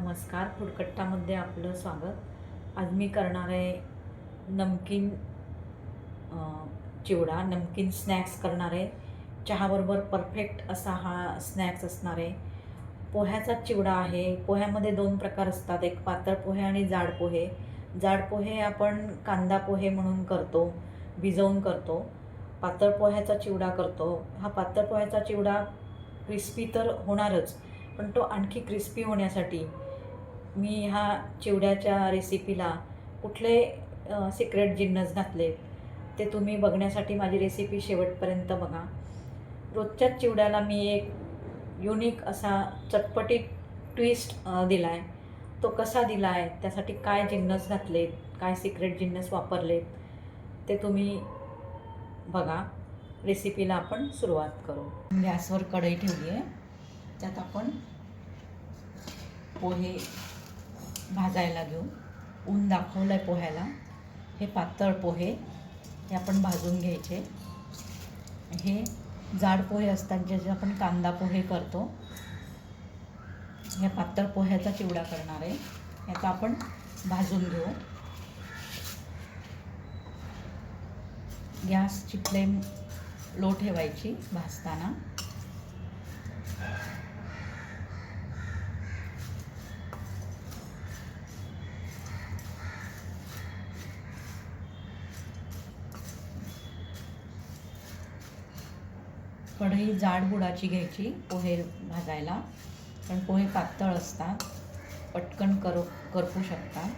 नमस्कार. फूडकट्टामध्ये आपलं स्वागत. आज मी करणार आहे नमकीन चिवडा, नमकीन स्नॅक्स करणार आहे. चहाबरोबर परफेक्ट असा हा स्नॅक्स असणार आहे. पोह्याचा चिवडा आहे. पोह्यामध्ये 2 प्रकार असतात, एक पातळ पोहे आणि जाड पोहे. जाड पोहे आपण कांदा पोहे म्हणून करतो, भिजवून करतो. पातळ पोह्याचा चिवडा करतो. हा पातळ पोह्याचा चिवडा क्रिस्पी तर होणारच, पण तो आणखी क्रिस्पी होण्यासाठी मी ह्या चिवड्याच्या रेसिपीला कुठले सिक्रेट जिन्नस घातले ते तुम्ही बघण्यासाठी माझी रेसिपी शेवटपर्यंत बघा. रोजच्याच चिवड्याला मी एक युनिक असा चटपटीत ट्विस्ट दिला आहे. तो कसा दिला आहे, त्यासाठी काय जिन्नस घातलेत, काय सिक्रेट जिन्नस वापरलेत ते तुम्ही बघा. रेसिपीला आपण सुरुवात करू. गॅसवर कढई ठेवली आहे, त्यात आपण पोहे भाजायला घेऊ. ऊन दाखवलं आहे पोह्याला. हे पातळ पोहे हे आपण भाजून घ्यायचे. हे जाड पोहे असतात ज्याचे आपण कांदा पोहे करतो. हे पातळ पोह्याचा चिवडा करणार आहे. याचा आपण भाजून घेऊ. गॅसची फ्लेम लो ठेवायची भाजताना. कढई जाड बुडाची घ्यायची पोहे भाजायला, पण पोहे पातळ असतात, पटकन करपू शकतात.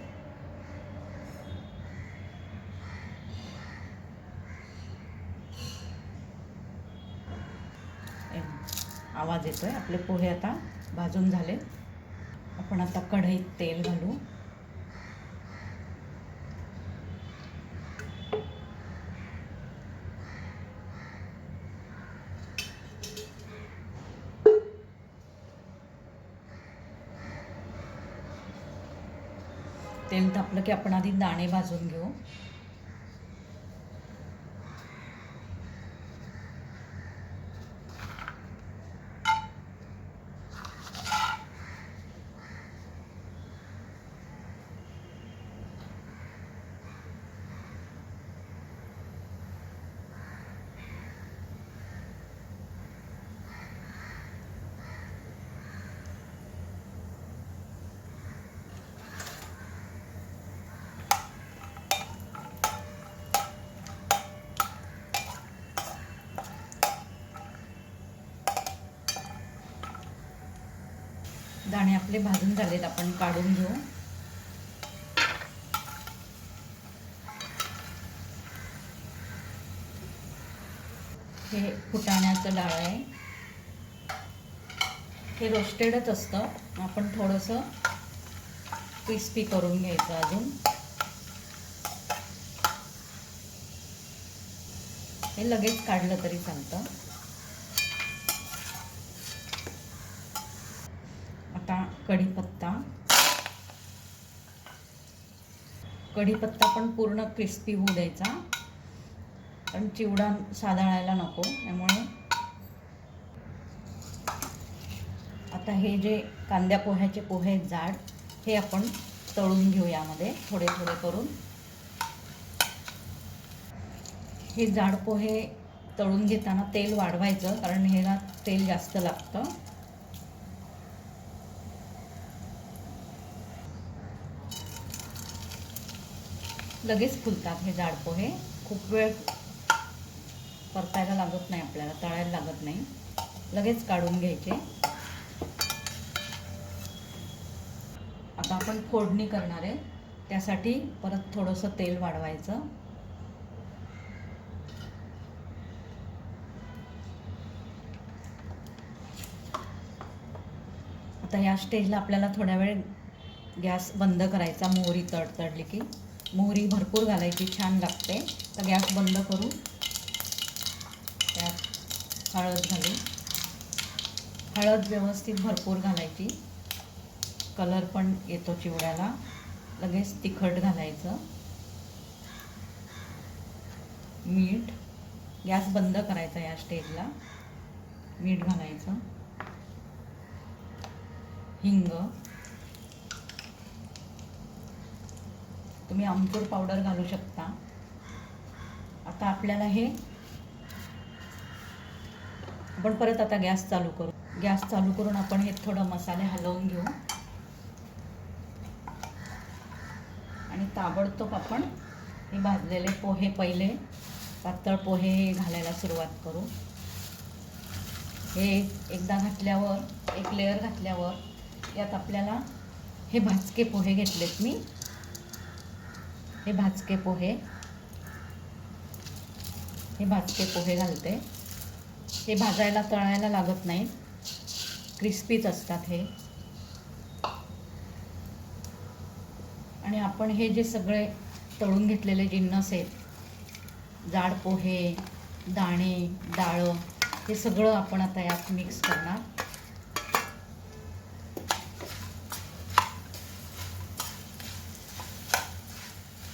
आवाज येतोय. आपले पोहे आता भाजून झाले. आपण आता कढईत तेल घालू. तेल तापलं की आपण आधी दाणे भाजून घेऊ. दाणे आपले भाजून झालेत, आपण काढून घेऊ. हे फुटाण्याचं डाळ आहे. हे रोस्टेडच असतं, आपण थोडंसं क्रिस्पी करून घ्यायचं अजून. हे लगेच काढलं तरी चालतं. आता कढीपत्ता पण पूर्ण क्रिस्पी होऊ द्यायचा, कारण चिवडा साधाळायला नको. त्यामुळे आता हे जे कांद्या पोह्याचे पोहे जाड, हे आपण तळून घेऊ यामध्ये थोडे थोडे करून. हे जाड पोहे तळून घेताना तेल वाढवायचं, कारण ह्याला तेल जास्त लागतं. लगेच फुलतात हे जाड पोहे. खूप वेळ परतायला लागत नाही, आपल्याला तळायला लागत नाही. लगेच काढून घ्यायचे. आता आपण फोडणी करणार आहे, त्यासाठी परत थोडंसं तेल वाढवायचं. आता या स्टेजला आपल्याला थोड्या वेळ गॅस बंद करायचा. मोहरी तडतडली की मोहरी भरपूर घालायची, छान लागते. तर गॅस बंद करू. त्यात हळद घालू. हळद व्यवस्थित भरपूर घालायची, कलर पण येतो चिवड्याला. लगेच तिखट घालायचं. मीठ. गॅस बंद करायचा या स्टेजला. मीठ घालायचं. हिंग, तुम्ही आमचूर पावडर घालू शकता. आता आपल्याला हे आपण परत आता गॅस चालू करू. गॅस चालू करून आपण हे थोडं मसाले हलवून घेऊ आणि ताबडतोब आपण हे भाजलेले पोहे, पहिले पातळ पोहे घालायला सुरुवात करू. हे एकदा घातल्यावर, एक लेअर घातल्यावर यात आपल्याला हे भाजके पोहे घेतलेत मी. हे भाजके पोहे घालते. हे भाजायला, तळायला लागत नाहीत, क्रिस्पीच असतात हे. आणि आपण हे जे सगळे तळून घेतलेले जिन्नस आहेत, जाड पोहे, दाणे, डाळं, हे सगळं आपण आता यात मिक्स करणार.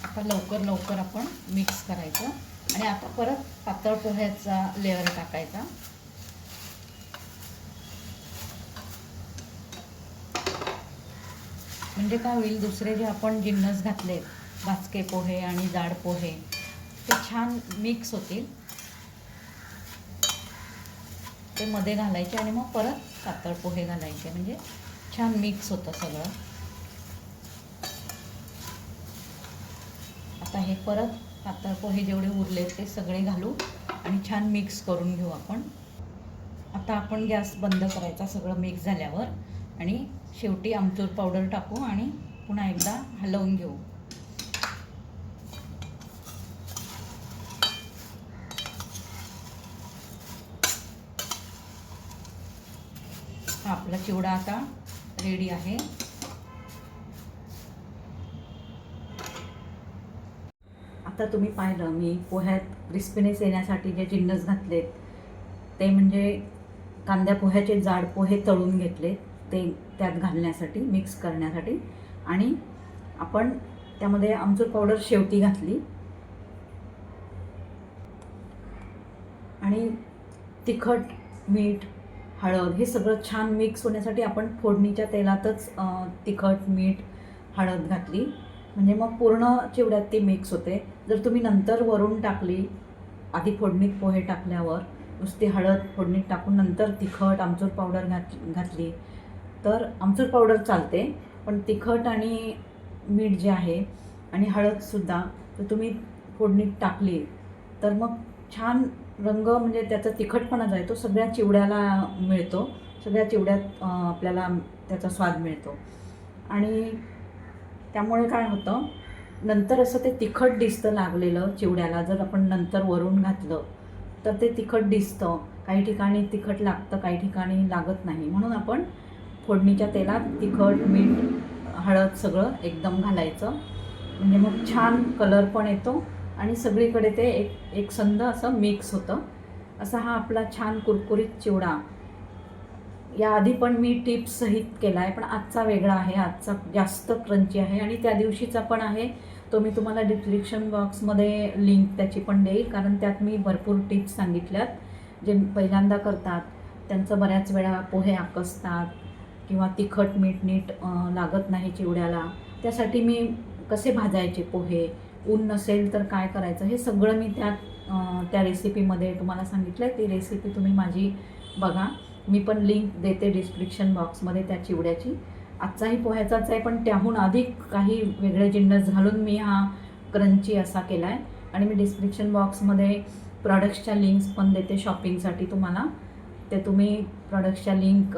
आता लवकर आपण मिक्स करायचं आणि आता परत पातळ पोह्याचा लेअर टाकायचा. म्हणजे काय होईल, दुसरे जे आपण जिन्नस घातले, भाजके पोहे आणि जाड पोहे, ते छान मिक्स होतील. ते मध्ये घालायचे आणि मग परत पातळ पोहे घालायचे, म्हणजे छान मिक्स होतं सगळं. आता हे परत पातळ पोहे जेवढे उरले ते सगळे घालू आणि छान मिक्स करून घेऊ आपण. आता आपण गॅस बंद करायचा सगळं मिक्स झाल्यावर आणि शेवटी आमचूर पावडर टाकू आणि पुन्हा एकदा हलवून घेऊ. आपला चिवडा आता रेडी आहे. आता तुम्ही पाहिलं मी पोह्यात क्रिस्पीनेस येण्यासाठी जे जिन्नस घातलेत ते म्हणजे कांद्या पोह्याचे जाड पोहे तळून घेतले, ते त्यात घालण्यासाठी, मिक्स करण्यासाठी. आणि आपण त्यामध्ये आमचूर पावडर शेवटी घातली आणि तिखट, मीठ, हळद हे सगळं छान मिक्स होण्यासाठी आपण फोडणीच्या तेलातच तिखट, मीठ, हळद घातली. म्हणजे मग पूर्ण चिवड्यात ती मिक्स होते. जर तुम्ही नंतर वरून टाकली, आधी फोडणीत पोहे टाकल्यावर नुसती हळद फोडणीत टाकून नंतर तिखट, आमचूर पावडर घातली तर आमचूर पावडर चालते, पण तिखट आणि मीठ जे आहे आणि हळदसुद्धा तर तुम्ही फोडणीत टाकली तर मग छान रंग, म्हणजे त्याचा तिखटपणा जो आहे तो सगळ्या चिवड्याला मिळतो, सगळ्या चिवड्यात आपल्याला त्याचा स्वाद मिळतो. आणि त्यामुळे काय होतं, नंतर असं ते तिखट दिसतं लागलेलं चिवड्याला. जर आपण नंतर वरून घातलं तर ते तिखट दिसतं, काही ठिकाणी तिखट लागतं, काही ठिकाणी लागत नाही. म्हणून आपण फोडणीच्या तेलात तिखट, मीठ, हळद सगळं एकदम घालायचं, म्हणजे मग छान कलर पण येतो आणि सगळीकडे ते एकसंध असं मिक्स होतं. असा हा आपला छान कुरकुरीत चिवडा याआधी पण मी टिप्स सहित केला आहे, पण आजचा वेगळा आहे, आजचा जास्त क्रंची आहे आणि त्या दिवशीचा पण आहे. तो मी तुम्हाला डिस्क्रिप्शन बॉक्समध्ये लिंक त्याची पण देईल, कारण त्यात मी भरपूर टिप्स सांगितल्यात. जे पहिल्यांदा करतात त्यांचं बऱ्याच वेळा पोहे आकसतात किंवा तिखट, मीठ नीट लागत नाही चिवड्याला. त्यासाठी मी कसे भाजायचे पोहे, ऊन नसेल तर काय करायचं, हे सगळं मी त्या रेसिपीमध्ये तुम्हाला सांगितलं आहे. ती रेसिपी तुम्ही माझी बघा, मी पण लिंक देते डिस्क्रिप्शन बॉक्समध्ये त्या चिवड्याची. आजचाही पोह्याचाच आहे, पण त्याहून अधिक काही वेगळे जिन्नस घालून मी हा क्रंची असा केला आहे. आणि मी डिस्क्रिप्शन बॉक्समध्ये प्रॉडक्ट्सच्या लिंक्स पण देते शॉपिंगसाठी तुम्हाला. ते तुम्ही प्रॉडक्ट्सच्या लिंक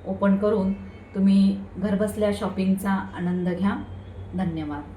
ओपन करून तुम्ही घरबसल्या शॉपिंगचा आनंद घ्या. धन्यवाद.